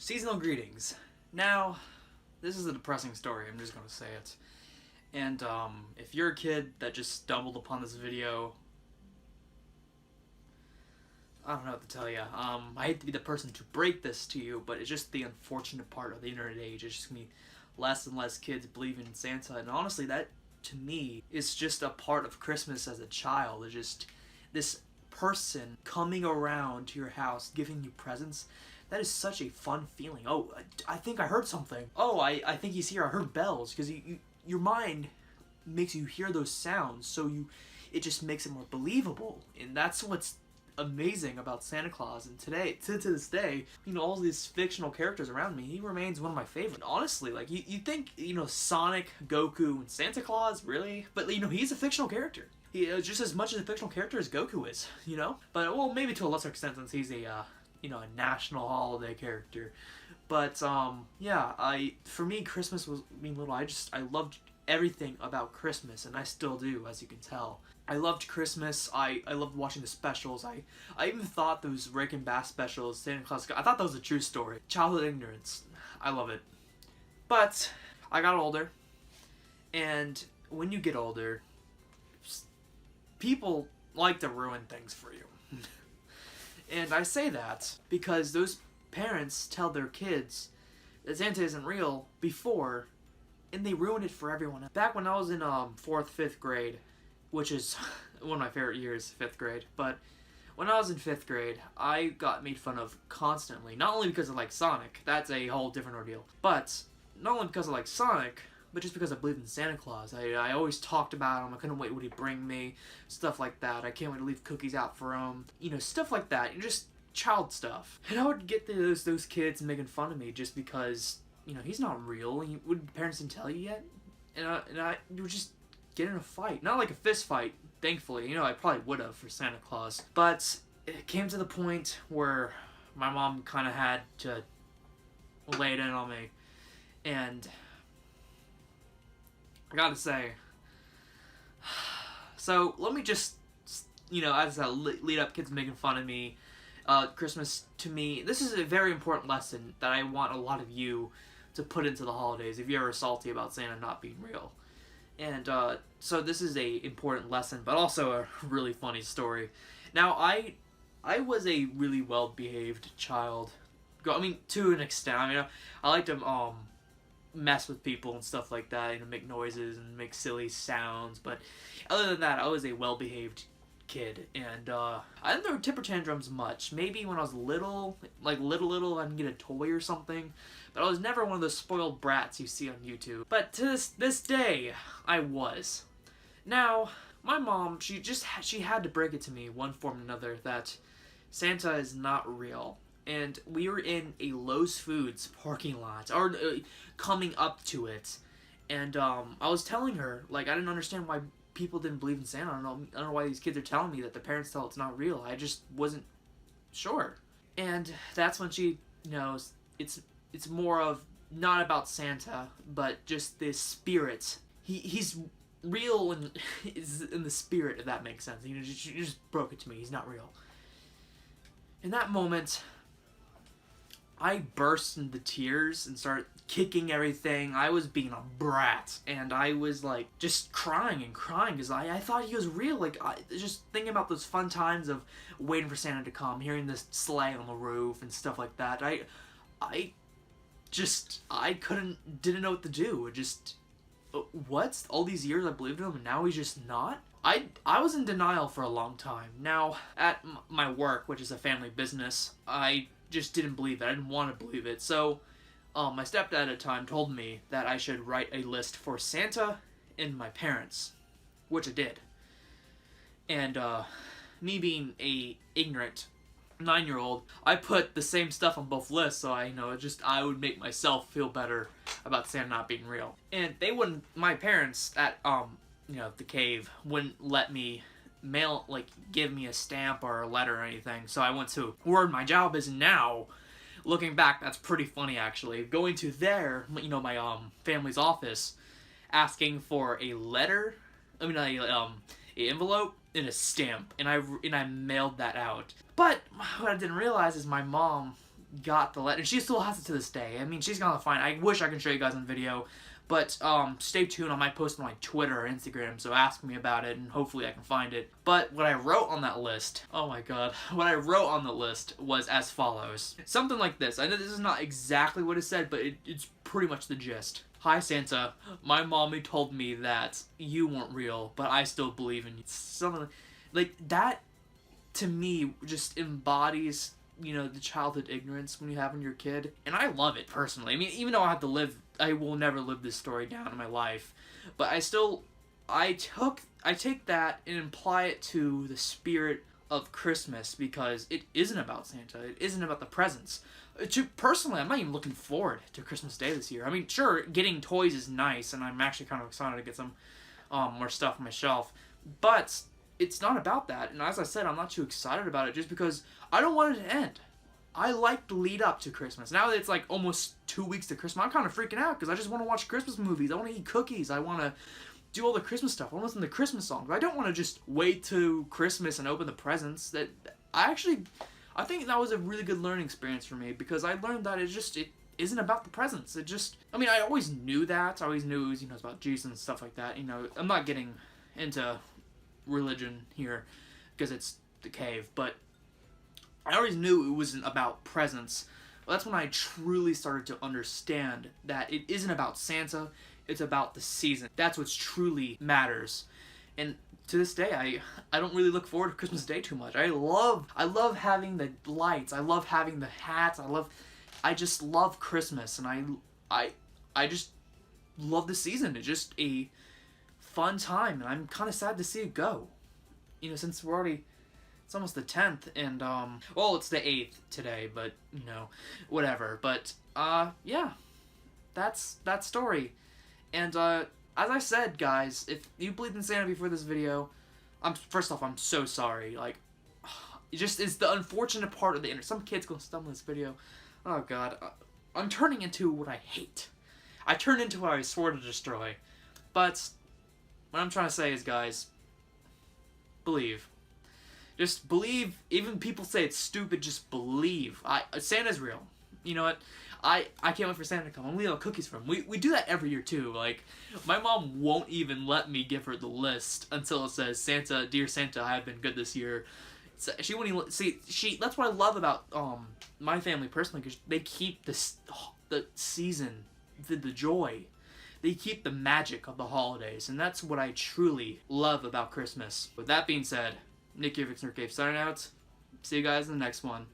Seasonal greetings. Now, this is a depressing story, I'm just gonna say it. And, if you're a kid that just stumbled upon this video, I don't know what to tell you. I hate to be the person to break this to you, but it's just the unfortunate part of the internet age. It's just gonna be less and less kids believing in Santa, and honestly, that, to me, is just a part of Christmas as a child. It's just this person coming around to your house, giving you presents. That is such a fun feeling. Oh, I think I heard something. Oh, I think he's here. I heard bells. Because your mind makes you hear those sounds, so it just makes it more believable. And that's what's amazing about Santa Claus. And today, to this day, all these fictional characters around me, he remains one of my favorites. Honestly, like, you think, Sonic, Goku, and Santa Claus, really? But, he's a fictional character. He is just as much as a fictional character as Goku is, But, well, maybe to a lesser extent since he's a national holiday character. But, yeah, for me, Christmas was, little, I loved everything about Christmas, and I still do, as you can tell. I loved Christmas. I loved watching the specials. I even thought those Rick and Bass specials, Santa Claus, I thought that was a true story. Childhood ignorance. I love it. But I got older, and when you get older, people like to ruin things for you. And I say that because those parents tell their kids that Santa isn't real before, and they ruin it for everyone. Back when I was in 4th, 5th grade, which is one of my favorite years, 5th grade, but when I was in 5th grade, I got made fun of constantly. Not only because I like Sonic, that's a whole different ordeal, but not only because I like Sonic, but just because I believed in Santa Claus. I always talked about him. I couldn't wait would he bring me, stuff like that. I can't wait to leave cookies out for him, stuff like that. Just child stuff. And I would get those kids making fun of me just because, he's not real. Would parents didn't tell you yet? And I would just get in a fight. Not like a fist fight, thankfully. I probably would have for Santa Claus. But it came to the point where my mom kind of had to lay it in on me. And I gotta say, so let me just, as I lead up, kids making fun of me, Christmas, to me, this is a very important lesson that I want a lot of you to put into the holidays if you're ever salty about Santa not being real. And so this is a important lesson, but also a really funny story. Now, I was a really well-behaved child. To an extent. I like to mess with people and stuff like that, make noises and make silly sounds, but other than that, I was a well-behaved kid, and I didn't throw temper tantrums much. Maybe when I was little, I can get a toy or something, but I was never one of those spoiled brats you see on YouTube. But to this day, I was. Now, my mom, she had to break it to me, one form or another, that Santa is not real. And we were in a Lowe's Foods parking lot, or coming up to it, and I was telling her, I didn't understand why people didn't believe in Santa. I don't know why these kids are telling me that the parents tell it's not real. I just wasn't sure. And that's when she knows it's more of not about Santa, but just the spirit. He's real and is in the spirit, if that makes sense. You just broke it to me. He's not real. In that moment, I burst into tears and started kicking everything. I was being a brat, and I was just crying and crying because I thought he was real. Just thinking about those fun times of waiting for Santa to come, hearing this sleigh on the roof and stuff like that. I didn't know what to do. What? All these years I believed in him, and now he's just not? I was in denial for a long time. Now, at my work, which is a family business, I just didn't believe it. I didn't want to believe it. So, my stepdad at the time told me that I should write a list for Santa and my parents, which I did. And, me being a ignorant 9-year-old, I put the same stuff on both lists, so I would make myself feel better about Santa not being real. And my parents at, the cave wouldn't let me give me a stamp or a letter or anything, so I went to where my job is now. Looking back, that's pretty funny, actually. Going to my family's office, asking for a letter, a envelope and a stamp, and I mailed that out. But what I didn't realize is my mom got the letter, and she still has it to this day. I mean, she's gonna find. I wish I could show you guys on video, but stay tuned. I might post on my Twitter or Instagram, so ask me about it, and hopefully I can find it. But what I wrote on that list, oh my god, what I wrote on the list was as follows. Something like this. I know this is not exactly what it said, but it's pretty much the gist. Hi Santa, my mommy told me that you weren't real, but I still believe in you. Something like that, to me, just embodies, you know, the childhood ignorance when you have when you're a kid. And I love it, personally. I mean, even though I will never live this story down in my life, but I take that and apply it to the spirit of Christmas, because it isn't about Santa. It isn't about the presents. Personally, I'm not even looking forward to Christmas Day this year. I mean, sure, getting toys is nice, and I'm actually kind of excited to get some more stuff on my shelf, but it's not about that. And as I said, I'm not too excited about it just because I don't want it to end. I like the lead up to Christmas. Now that it's like almost 2 weeks to Christmas, I'm kind of freaking out because I just want to watch Christmas movies. I want to eat cookies. I want to do all the Christmas stuff. I want to listen to Christmas songs. I don't want to just wait to Christmas and open the presents. I think that was a really good learning experience for me, because I learned that it isn't about the presents. I mean, I always knew that. I always knew it was, you know, it's about Jesus and stuff like that. You know, I'm not getting into religion here because it's the cave, but I always knew it wasn't about presents. Well, that's when I truly started to understand that it isn't about Santa, it's about the season. That's what truly matters. And to this day, I don't really look forward to Christmas Day too much. I love having the lights. I love having the hats. I just love Christmas, and I just love the season. It's just a fun time, and I'm kind of sad to see it go. You know, since it's almost the 10th, and well, it's the 8th today, but you know, whatever. But yeah, that's that story. And as I said, guys, if you believed in Santa before this video, first off, I'm so sorry. Like, it's the unfortunate part of the internet. Some kid's gonna stumble this video. Oh god, I'm turning into what I hate. I turn into what I swore to destroy. But what I'm trying to say is, guys, believe. Just believe. Even people say it's stupid, just believe. Santa's real. You know what? I can't wait for Santa to come. I'm leaving cookies for him. We do that every year too. Like, my mom won't even let me give her the list until it says, Santa, dear Santa, I have been good this year. So she won't even that's what I love about my family personally, because they keep the season, the joy. They keep the magic of the holidays, and that's what I truly love about Christmas. With that being said, Nick here, Vixner Cave, signing out. See you guys in the next one.